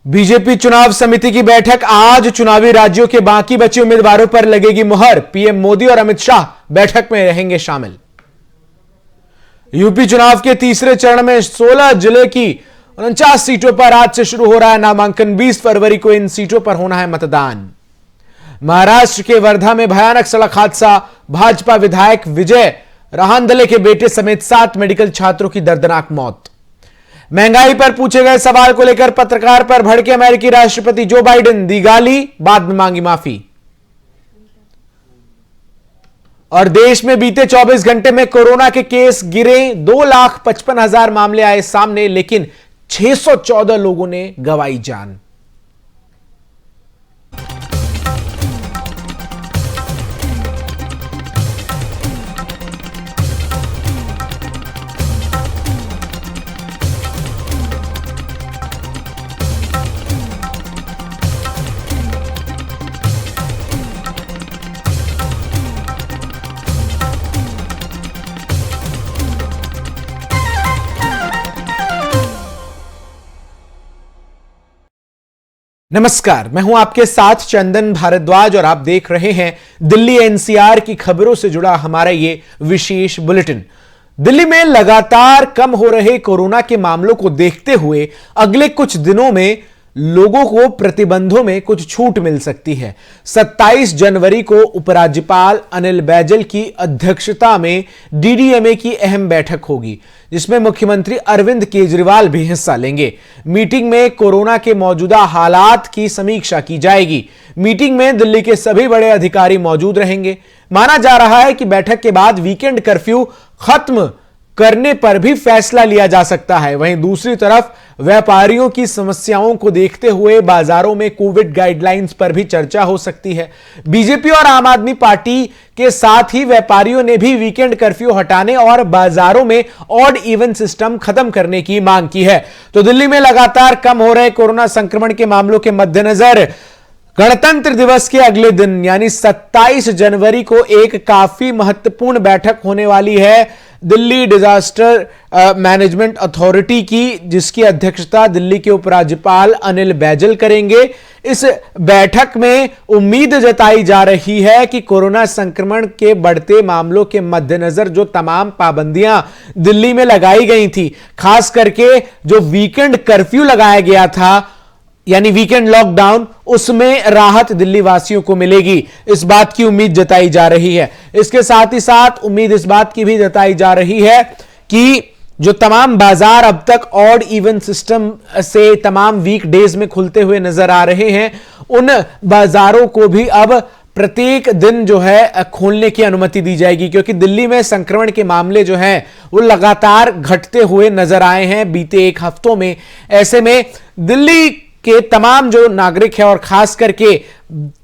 BJP चुनाव समिति की बैठक आज। चुनावी राज्यों के बाकी बचे उम्मीदवारों पर लगेगी मुहर। पीएम मोदी और अमित शाह बैठक में रहेंगे शामिल। यूपी चुनाव के तीसरे चरण में 16 जिले की 49 सीटों पर आज से शुरू हो रहा है नामांकन। 20 फरवरी को इन सीटों पर होना है मतदान। महाराष्ट्र के वर्धा में भयानक सड़क हादसा। भाजपा विधायक विजय रहांदले के बेटे समेत 7 मेडिकल छात्रों की दर्दनाक मौत। महंगाई पर पूछे गए सवाल को लेकर पत्रकार पर भड़के अमेरिकी राष्ट्रपति जो बाइडेन। दी गाली, बाद में मांगी माफी। और देश में बीते 24 घंटे में कोरोना के केस गिरे। 2,55,000 मामले आए सामने, लेकिन 614 लोगों ने गंवाई जान। नमस्कार, मैं हूं आपके साथ चंदन भारद्वाज और आप देख रहे हैं दिल्ली एनसीआर की खबरों से जुड़ा हमारा ये विशेष बुलेटिन। दिल्ली में लगातार कम हो रहे कोरोना के मामलों को देखते हुए अगले कुछ दिनों में लोगों को प्रतिबंधों में कुछ छूट मिल सकती है। 27 जनवरी को उपराज्यपाल अनिल बैजल की अध्यक्षता में डीडीएमए की अहम बैठक होगी, जिसमें मुख्यमंत्री अरविंद केजरीवाल भी हिस्सा लेंगे। मीटिंग में कोरोना के मौजूदा हालात की समीक्षा की जाएगी। मीटिंग में दिल्ली के सभी बड़े अधिकारी मौजूद रहेंगे। माना जा रहा है कि बैठक के बाद वीकेंड कर्फ्यू खत्म करने पर भी फैसला लिया जा सकता है। वहीं दूसरी तरफ व्यापारियों की समस्याओं को देखते हुए बाजारों में कोविड गाइडलाइंस पर भी चर्चा हो सकती है। बीजेपी और आम आदमी पार्टी के साथ ही व्यापारियों ने भी वीकेंड कर्फ्यू हटाने और बाजारों में ऑड इवन सिस्टम खत्म करने की मांग की है। तो दिल्ली में लगातार कम हो रहे कोरोना संक्रमण के मामलों के मद्देनजर गणतंत्र दिवस के अगले दिन यानी 27 जनवरी को एक काफी महत्वपूर्ण बैठक होने वाली है दिल्ली डिजास्टर मैनेजमेंट अथॉरिटी की, जिसकी अध्यक्षता दिल्ली के उपराज्यपाल अनिल बैजल करेंगे। इस बैठक में उम्मीद जताई जा रही है कि कोरोना संक्रमण के बढ़ते मामलों के मद्देनजर जो तमाम पाबंदियां दिल्ली में लगाई गई थी, खास करके जो वीकेंड कर्फ्यू लगाया गया था यानी वीकेंड लॉकडाउन, उसमें राहत दिल्ली वासियों को मिलेगी। इस बात की उम्मीद जताई जा रही है। इसके साथ ही साथ उम्मीद इस बात की भी जताई जा रही है कि जो तमाम बाजार अब तक ऑड इवन सिस्टम से तमाम वीक डेज में खुलते हुए नजर आ रहे हैं, उन बाजारों को भी अब प्रत्येक दिन जो है खोलने की अनुमति दी जाएगी, क्योंकि दिल्ली में संक्रमण के मामले जो हैं वो लगातार घटते हुए नजर आए हैं बीते एक हफ्तों में। ऐसे में दिल्ली के तमाम जो नागरिक हैं और खास करके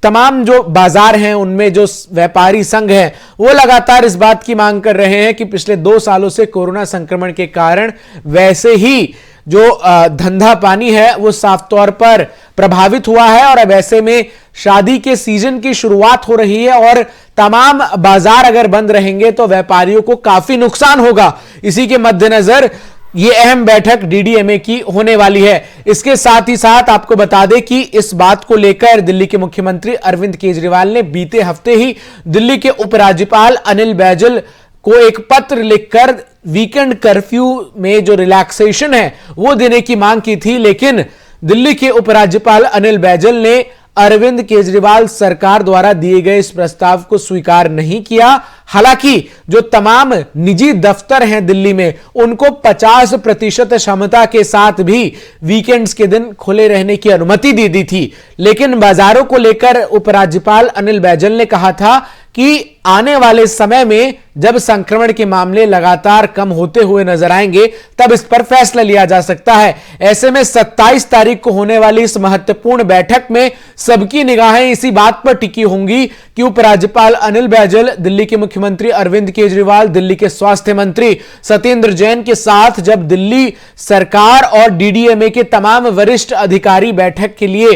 तमाम जो बाजार हैं उनमें जो व्यापारी संघ हैं वो लगातार इस बात की मांग कर रहे हैं कि पिछले 2 सालों से कोरोना संक्रमण के कारण वैसे ही जो धंधा पानी है वो साफ तौर पर प्रभावित हुआ है और अब ऐसे में शादी के सीजन की शुरुआत हो रही है और तमाम बाजार अगर बंद रहेंगे तो व्यापारियों को काफी नुकसान होगा। इसी के मद्देनजर यह अहम बैठक डीडीएमए की होने वाली है। इसके साथ ही साथ आपको बता दें कि इस बात को लेकर दिल्ली के मुख्यमंत्री अरविंद केजरीवाल ने बीते हफ्ते ही दिल्ली के उपराज्यपाल अनिल बैजल को एक पत्र लिखकर वीकेंड कर्फ्यू में जो रिलैक्सेशन है वो देने की मांग की थी, लेकिन दिल्ली के उपराज्यपाल अनिल बैजल ने अरविंद केजरीवाल सरकार द्वारा दिए गए इस प्रस्ताव को स्वीकार नहीं किया। हालांकि जो तमाम निजी दफ्तर हैं दिल्ली में उनको 50% क्षमता के साथ भी वीकेंड्स के दिन खुले रहने की अनुमति दे दी थी, लेकिन बाजारों को लेकर उपराज्यपाल अनिल बैजल ने कहा था कि आने वाले समय में जब संक्रमण के मामले लगातार कम होते हुए नजर आएंगे तब इस पर फैसला लिया जा सकता है। ऐसे में 27 तारीख को होने वाली इस महत्वपूर्ण बैठक में सबकी निगाहें इसी बात पर टिकी होंगी कि उपराज्यपाल अनिल बैजल, दिल्ली के मुख्यमंत्री अरविंद केजरीवाल, दिल्ली के स्वास्थ्य मंत्री सत्येंद्र जैन के साथ जब दिल्ली सरकार और डीडीएमए के तमाम वरिष्ठ अधिकारी बैठक के लिए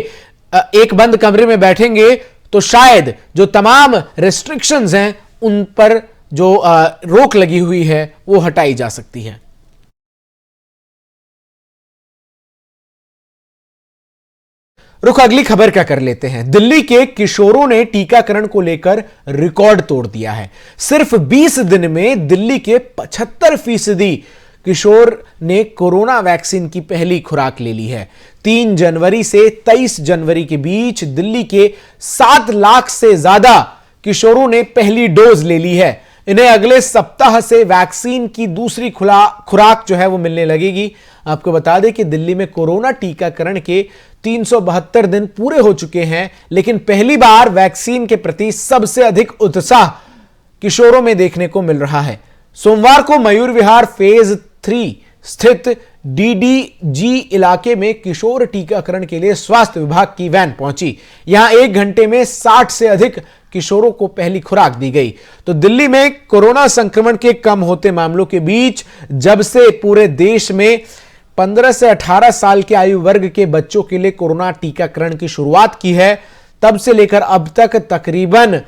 एक बंद कमरे में बैठेंगे तो शायद जो तमाम रेस्ट्रिक्शंस हैं उन पर जो रोक लगी हुई है वो हटाई जा सकती है। रुख अगली खबर का कर लेते हैं। दिल्ली के किशोरों ने टीकाकरण को लेकर रिकॉर्ड तोड़ दिया है। सिर्फ 20 दिन में दिल्ली के 75% किशोर ने कोरोना वैक्सीन की पहली खुराक ले ली है। 3 जनवरी से 23 जनवरी के बीच दिल्ली के 7 लाख से ज्यादा किशोरों ने पहली डोज ले ली है। इन्हें अगले सप्ताह से वैक्सीन की दूसरी खुराक जो है वो मिलने लगेगी। आपको बता दें कि दिल्ली में कोरोना टीकाकरण के 372 दिन पूरे हो चुके हैं, लेकिन पहली बार वैक्सीन के प्रति सबसे अधिक उत्साह किशोरों में देखने को मिल रहा है। सोमवार को मयूर विहार फेज 3 स्थित डीडीजी इलाके में किशोर टीकाकरण के लिए स्वास्थ्य विभाग की वैन पहुंची। यहां 1 घंटे में 60 से अधिक किशोरों को पहली खुराक दी गई। तो दिल्ली में कोरोना संक्रमण के कम होते मामलों के बीच जब से पूरे देश में 15 से 18 साल के आयु वर्ग के बच्चों के लिए कोरोना टीकाकरण की शुरुआत की है, तब से लेकर अब तक तकरीबन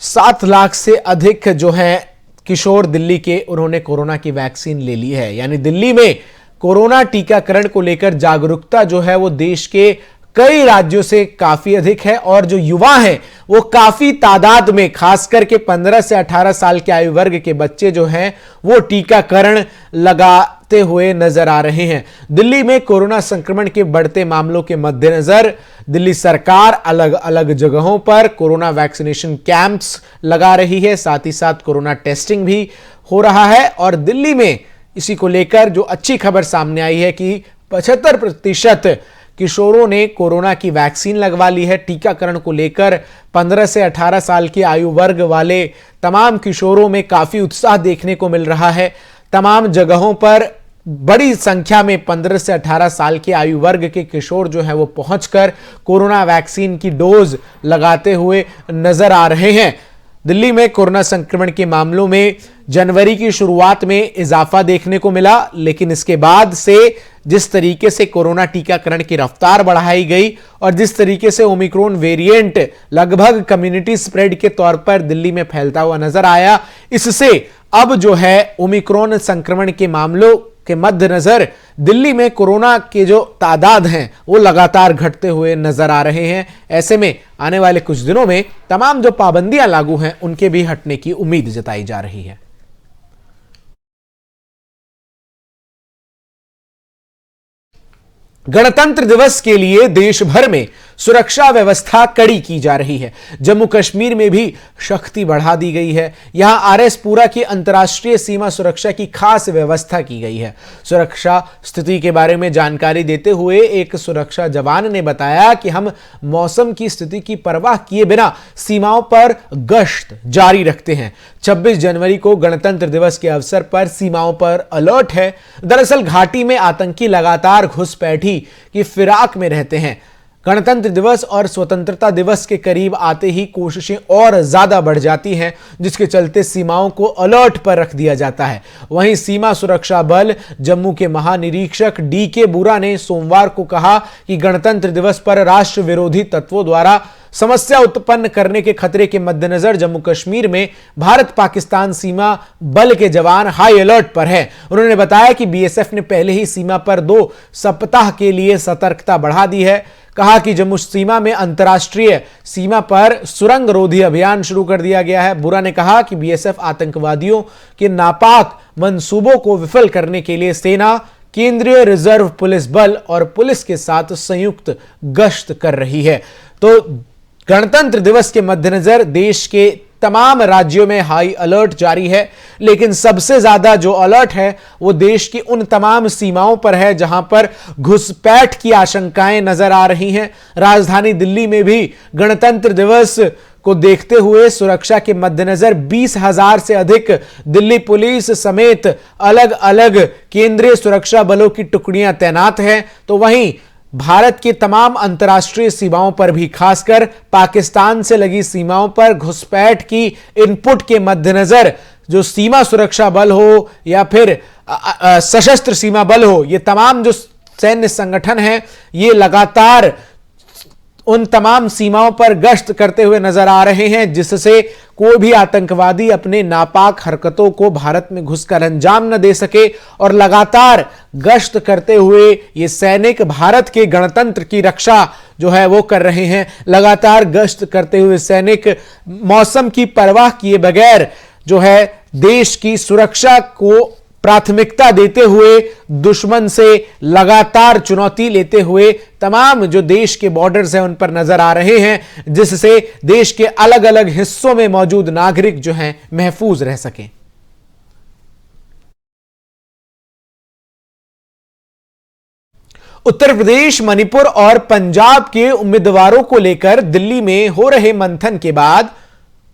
7 लाख से अधिक जो है किशोर दिल्ली के उन्होंने कोरोना की वैक्सीन ले ली है। यानी दिल्ली में कोरोना टीकाकरण को लेकर जागरूकता जो है वो देश के कई राज्यों से काफी अधिक है और जो युवा हैं वो काफी तादाद में, खास करके 15 से 18 साल के आयु वर्ग के बच्चे जो हैं वो टीकाकरण लगाते हुए नजर आ रहे हैं। दिल्ली में कोरोना संक्रमण के बढ़ते मामलों के मद्देनजर दिल्ली सरकार अलग अलग जगहों पर कोरोना वैक्सीनेशन कैंप्स लगा रही है, साथ ही साथ कोरोना टेस्टिंग भी हो रहा है। और दिल्ली में इसी को लेकर जो अच्छी खबर सामने आई है कि 75% किशोरों ने कोरोना की वैक्सीन लगवा ली है। टीकाकरण को लेकर 15 से 18 साल के आयु वर्ग वाले तमाम किशोरों में काफी उत्साह देखने को मिल रहा है। तमाम जगहों पर बड़ी संख्या में 15 से 18 साल के आयु वर्ग के किशोर जो है वो पहुंचकर कोरोना वैक्सीन की डोज लगाते हुए नजर आ रहे हैं। दिल्ली में कोरोना संक्रमण के मामलों में जनवरी की शुरुआत में इजाफा देखने को मिला, लेकिन इसके बाद से जिस तरीके से कोरोना टीकाकरण की रफ्तार बढ़ाई गई और जिस तरीके से ओमिक्रॉन वेरिएंट लगभग कम्युनिटी स्प्रेड के तौर पर दिल्ली में फैलता हुआ नजर आया, इससे अब जो है ओमिक्रॉन संक्रमण के मामलों के मद्देनजर दिल्ली में कोरोना के जो तादाद हैं वो लगातार घटते हुए नजर आ रहे हैं। ऐसे में आने वाले कुछ दिनों में तमाम जो पाबंदियां लागू हैं उनके भी हटने की उम्मीद जताई जा रही है। गणतंत्र दिवस के लिए देश भर में सुरक्षा व्यवस्था कड़ी की जा रही है। जम्मू कश्मीर में भी सख्ती बढ़ा दी गई है। यहां आरएसपुरा की अंतर्राष्ट्रीय सीमा सुरक्षा की खास व्यवस्था की गई है। सुरक्षा स्थिति के बारे में जानकारी देते हुए एक सुरक्षा जवान ने बताया कि हम मौसम की स्थिति की परवाह किए बिना सीमाओं पर गश्त जारी रखते हैं। 26 जनवरी को गणतंत्र दिवस के अवसर पर सीमाओं पर अलर्ट है। दरअसल घाटी में आतंकी लगातार घुसपैठी की फिराक में रहते हैं। गणतंत्र दिवस और स्वतंत्रता दिवस के करीब आते ही कोशिशें और ज्यादा बढ़ जाती हैं, जिसके चलते सीमाओं को अलर्ट पर रख दिया जाता है। वहीं सीमा सुरक्षा बल जम्मू के महानिरीक्षक डीके बुरा ने सोमवार को कहा कि गणतंत्र दिवस पर राष्ट्र विरोधी तत्वों द्वारा समस्या उत्पन्न करने के खतरे के मद्देनजर जम्मू कश्मीर में भारत पाकिस्तान सीमा बल के जवान हाई अलर्ट पर हैं। उन्होंने बताया कि बीएसएफ ने पहले ही सीमा पर 2 सप्ताह के लिए सतर्कता बढ़ा दी है। कहा कि जम्मू सीमा में अंतर्राष्ट्रीय सीमा पर सुरंग रोधी अभियान शुरू कर दिया गया है। बुरा ने कहा कि बीएसएफ आतंकवादियों के नापाक मंसूबों को विफल करने के लिए सेना, केंद्रीय रिजर्व पुलिस बल और पुलिस के साथ संयुक्त गश्त कर रही है। तो गणतंत्र दिवस के मद्देनजर देश के तमाम राज्यों में हाई अलर्ट जारी है, लेकिन सबसे ज्यादा जो अलर्ट है वो देश की उन तमाम सीमाओं पर है जहां पर घुसपैठ की आशंकाएं नजर आ रही हैं। राजधानी दिल्ली में भी गणतंत्र दिवस को देखते हुए सुरक्षा के मद्देनजर 20,000 से अधिक दिल्ली पुलिस समेत अलग अलग केंद्रीय सुरक्षा बलों की टुकड़ियां तैनात हैं। तो वहीं भारत की तमाम अंतर्राष्ट्रीय सीमाओं पर भी, खासकर पाकिस्तान से लगी सीमाओं पर घुसपैठ की इनपुट के मद्देनजर जो सीमा सुरक्षा बल हो या फिर सशस्त्र सीमा बल हो, ये तमाम जो सैन्य संगठन हैं ये लगातार उन तमाम सीमाओं पर गश्त करते हुए नजर आ रहे हैं, जिससे कोई भी आतंकवादी अपने नापाक हरकतों को भारत में घुसकर अंजाम न दे सके। और लगातार गश्त करते हुए ये सैनिक भारत के गणतंत्र की रक्षा जो है वो कर रहे हैं। लगातार गश्त करते हुए सैनिक मौसम की परवाह किए बगैर जो है देश की सुरक्षा को प्राथमिकता देते हुए दुश्मन से लगातार चुनौती लेते हुए तमाम जो देश के बॉर्डर्स हैं उन पर नजर आ रहे हैं, जिससे देश के अलग अलग हिस्सों में मौजूद नागरिक जो हैं महफूज रह सकें। उत्तर प्रदेश, मणिपुर और पंजाब के उम्मीदवारों को लेकर दिल्ली में हो रहे मंथन के बाद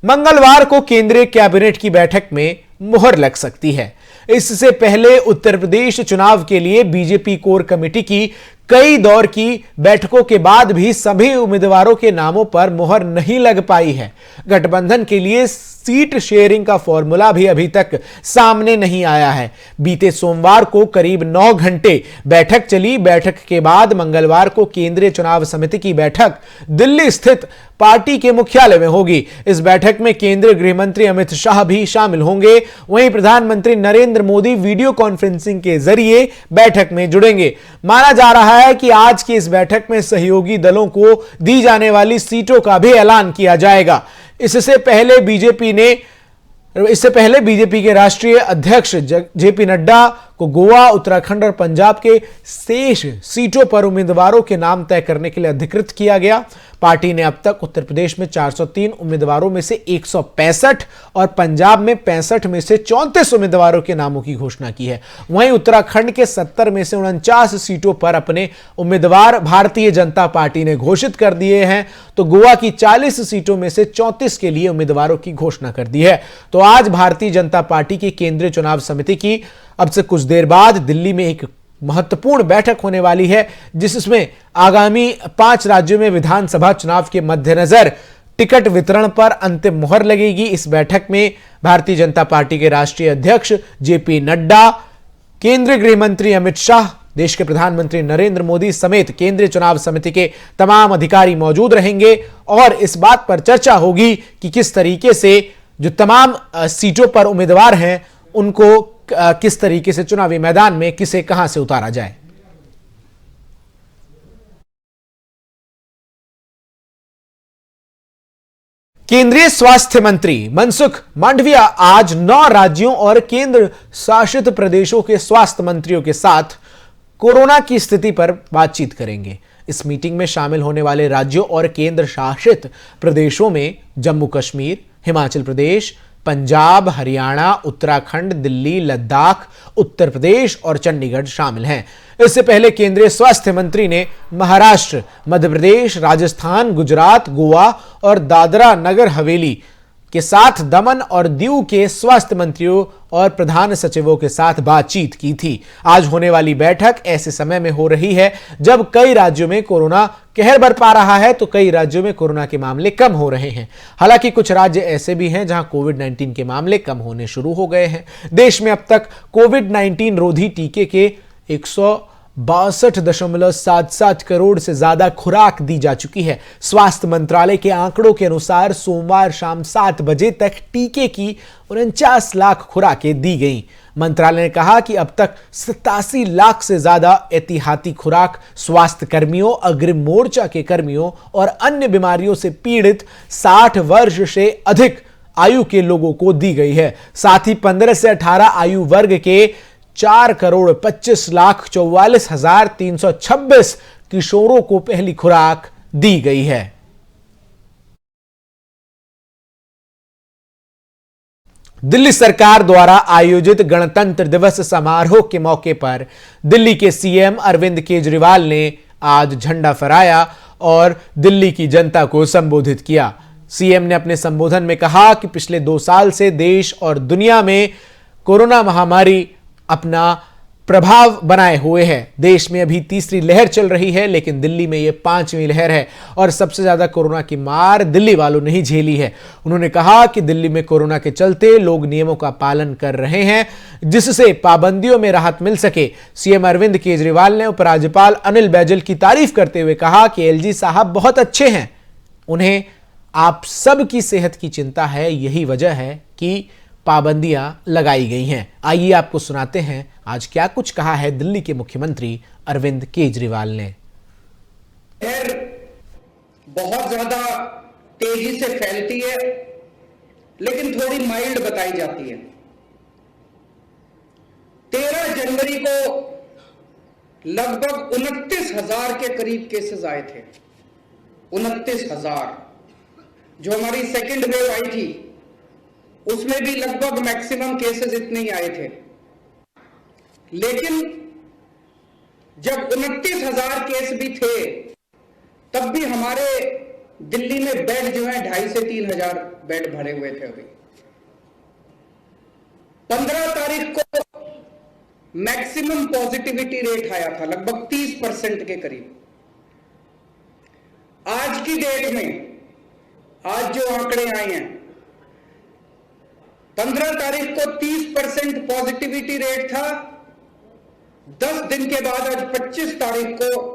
मंगलवार को केंद्रीय कैबिनेट की बैठक में मुहर लग सकती है। इससे पहले उत्तर प्रदेश चुनाव के लिए बीजेपी कोर कमेटी की कई दौर की बैठकों के बाद भी सभी उम्मीदवारों के नामों पर मुहर नहीं लग पाई है। गठबंधन के लिए सीट शेयरिंग का फॉर्मूला भी अभी तक सामने नहीं आया है। बीते सोमवार को करीब 9 घंटे बैठक चली। बैठक के बाद मंगलवार को केंद्रीय चुनाव समिति की बैठक दिल्ली स्थित पार्टी के मुख्यालय में होगी। इस बैठक में केंद्रीय गृह मंत्री अमित शाह भी शामिल होंगे। वहीं प्रधानमंत्री नरेंद्र मोदी वीडियो कॉन्फ्रेंसिंग के जरिए बैठक में जुड़ेंगे। माना जा रहा है कि आज की इस बैठक में सहयोगी दलों को दी जाने वाली सीटों का भी ऐलान किया जाएगा। इससे पहले बीजेपी के राष्ट्रीय अध्यक्ष जेपी नड्डा को गोवा, उत्तराखंड और पंजाब के शेष सीटों पर उम्मीदवारों के नाम तय करने के लिए अधिकृत किया गया। पार्टी ने अब तक उत्तर प्रदेश में 403 उम्मीदवारों में से 165 और पंजाब में 65 में से 34 उम्मीदवारों के नामों की घोषणा की है। वहीं उत्तराखंड के 70 में से 49 सीटों पर अपने उम्मीदवार भारतीय जनता पार्टी ने घोषित कर दिए हैं, तो गोवा की 40 सीटों में से 34 के लिए उम्मीदवारों की घोषणा कर दी है। तो आज भारतीय जनता पार्टी की केंद्रीय चुनाव समिति की अब से कुछ देर बाद दिल्ली में एक महत्वपूर्ण बैठक होने वाली है, जिसमें आगामी 5 राज्यों में विधानसभा चुनाव के मद्देनजर टिकट वितरण पर अंतिम मुहर लगेगी। इस बैठक में भारतीय जनता पार्टी के राष्ट्रीय अध्यक्ष जेपी नड्डा, केंद्रीय गृह मंत्री अमित शाह, देश के प्रधानमंत्री नरेंद्र मोदी समेत केंद्रीय चुनाव समिति के तमाम अधिकारी मौजूद रहेंगे और इस बात पर चर्चा होगी कि किस तरीके से जो तमाम सीटों पर उम्मीदवार हैं उनको किस तरीके से चुनावी मैदान में किसे कहां से उतारा जाए। केंद्रीय स्वास्थ्य मंत्री मनसुख मांडविया आज 9 राज्यों और केंद्र शासित प्रदेशों के स्वास्थ्य मंत्रियों के साथ कोरोना की स्थिति पर बातचीत करेंगे। इस मीटिंग में शामिल होने वाले राज्यों और केंद्र शासित प्रदेशों में जम्मू कश्मीर, हिमाचल प्रदेश, पंजाब, हरियाणा, उत्तराखंड, दिल्ली, लद्दाख, उत्तर प्रदेश और चंडीगढ़ शामिल हैं। इससे पहले केंद्रीय स्वास्थ्य मंत्री ने महाराष्ट्र, मध्य प्रदेश, राजस्थान, गुजरात, गोवा और दादरा नगर हवेली के साथ दमन और दीव के स्वास्थ्य मंत्रियों और प्रधान सचिवों के साथ बातचीत की थी। आज होने वाली बैठक ऐसे समय में हो रही है जब कई राज्यों में कोरोना कहर बरपा रहा है, तो कई राज्यों में कोरोना के मामले कम हो रहे हैं। हालांकि कुछ राज्य ऐसे भी हैं जहां कोविड-19 के मामले कम होने शुरू हो गए हैं। देश में अब तक कोविड-19 रोधी टीके के 162.77 करोड़ से ज्यादा खुराक दी जा चुकी है। स्वास्थ्य मंत्रालय के आंकड़ों के अनुसार सोमवार शाम 7 बजे तक टीके की 49 लाख खुराकें दी गईं। मंत्रालय ने कहा कि अब तक 87 लाख से ज्यादा एहतियाती खुराक स्वास्थ्य कर्मियों, अग्रिम मोर्चा के कर्मियों और अन्य बीमारियों से पीड़ित 60 वर्ष से अधिक आयु के लोगों को दी गई है। साथ ही 15 से 18 आयु वर्ग के 4,25,44,326 किशोरों को पहली खुराक दी गई है। दिल्ली सरकार द्वारा आयोजित गणतंत्र दिवस समारोह के मौके पर दिल्ली के सीएम अरविंद केजरीवाल ने आज झंडा फहराया और दिल्ली की जनता को संबोधित किया। सीएम ने अपने संबोधन में कहा कि पिछले 2 साल से देश और दुनिया में कोरोना महामारी अपना प्रभाव बनाए हुए है। देश में अभी तीसरी लहर चल रही है, लेकिन दिल्ली में यह 5वीं लहर है और सबसे ज्यादा कोरोना की मार दिल्ली वालों ने ही झेली है। उन्होंने कहा कि दिल्ली में कोरोना के चलते लोग नियमों का पालन कर रहे हैं, जिससे पाबंदियों में राहत मिल सके। सीएम अरविंद केजरीवाल ने उपराज्यपाल अनिल बैजल की तारीफ करते हुए कहा कि एलजी साहब बहुत अच्छे हैं, उन्हें आप सब की सेहत की चिंता है, यही वजह है कि पाबंदियां लगाई गई हैं। आइए आपको सुनाते हैं आज क्या कुछ कहा है दिल्ली के मुख्यमंत्री अरविंद केजरीवाल ने। बहुत ज्यादा तेजी से फैलती है, लेकिन थोड़ी माइल्ड बताई जाती है। 13 जनवरी को लगभग 29,000 के करीब केसेस आए थे। 29,000। जो हमारी सेकेंड वेव आई थी उसमें भी लगभग मैक्सिमम केसेस इतने ही आए थे। लेकिन जब 29,000 केस भी थे तब भी हमारे दिल्ली में बेड जो है 2,500 से 3,000 बेड भरे हुए थे। अभी 15 तारीख को मैक्सिमम पॉजिटिविटी रेट आया था लगभग 30% के करीब। आज की डेट में, आज जो आंकड़े आए हैं, 15 तारीख को 30% पॉजिटिविटी रेट था। 10 दिन के बाद आज 25 तारीख को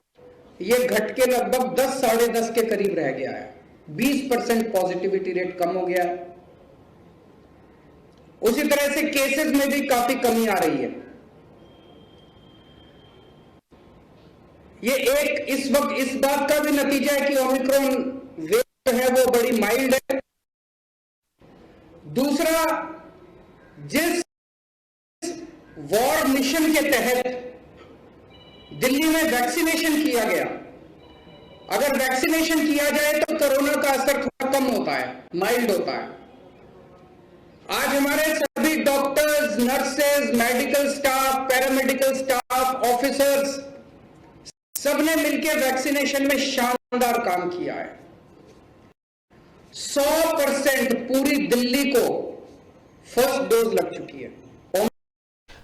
यह घट के लगभग 10 साढ़े 10 के करीब रह गया है। 20% पॉजिटिविटी रेट कम हो गया है। उसी तरह से केसेस में भी काफी कमी आ रही है। ये एक इस वक्त इस बात का भी नतीजा है कि ओमिक्रॉन वेव जो है वो बड़ी माइल्ड है। दूसरा, जिस वॉर मिशन के तहत दिल्ली में वैक्सीनेशन किया गया, अगर वैक्सीनेशन किया जाए तो कोरोना का असर थोड़ा कम होता है, माइल्ड होता है। आज हमारे सभी doctors, nurses, medical staff, paramedical staff, officers सबने मिलकर वैक्सीनेशन में शानदार काम किया है। 100% पूरी दिल्ली को फर्स्ट डोज लग चुकी है।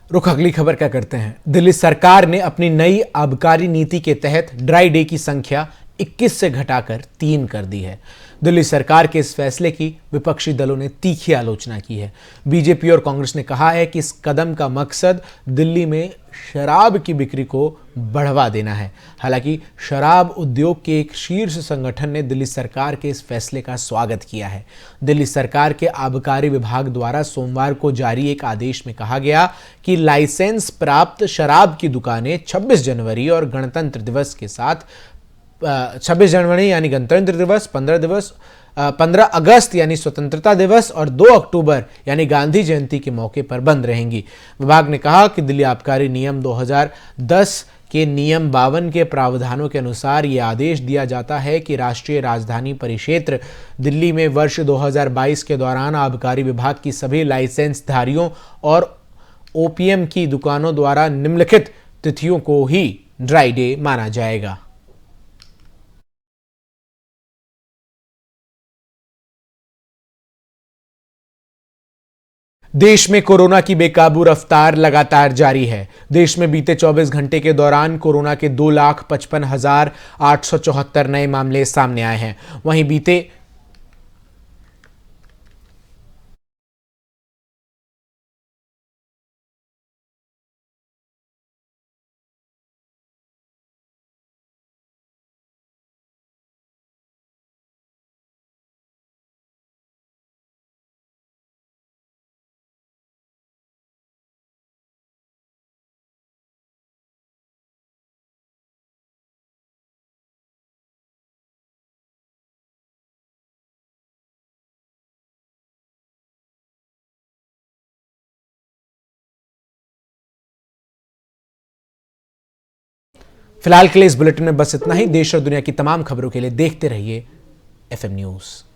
रुख अगली खबर क्या करते हैं। दिल्ली सरकार ने अपनी नई आबकारी नीति के तहत ड्राई डे की संख्या 21 से घटाकर 3 कर दी है। दिल्ली सरकार के इस फैसले की विपक्षी दलों ने तीखी आलोचना की है। बीजेपी और कांग्रेस ने कहा है कि इस कदम का मकसद दिल्ली में शराब की बिक्री को बढ़ावा देना है। हालांकि शराब उद्योग के एक शीर्ष संगठन ने दिल्ली सरकार के इस फैसले का स्वागत किया है। दिल्ली सरकार के आबकारी विभाग द्वारा सोमवार को जारी एक आदेश में कहा गया कि लाइसेंस प्राप्त शराब की दुकानें 26 जनवरी और गणतंत्र दिवस के साथ 26 जनवरी यानी गणतंत्र दिवस, 15 अगस्त यानी स्वतंत्रता दिवस और 2 अक्टूबर यानी गांधी जयंती के मौके पर बंद रहेंगी। विभाग ने कहा कि दिल्ली आबकारी नियम 2010 के नियम 52 के प्रावधानों के अनुसार यह आदेश दिया जाता है कि राष्ट्रीय राजधानी परिक्षेत्र दिल्ली में वर्ष 2022 के दौरान आबकारी विभाग की सभी लाइसेंसधारियों और ओपीएम की दुकानों द्वारा निम्नलिखित तिथियों को ही ड्राई डे माना जाएगा। देश में कोरोना की बेकाबू रफ्तार लगातार जारी है। देश में बीते 24 घंटे के दौरान कोरोना के 2,55,874 नए मामले सामने आए हैं। वहीं बीते फिलहाल के लिए इस बुलेटिन में बस इतना ही। देश और दुनिया की तमाम खबरों के लिए देखते रहिए एफएम न्यूज़।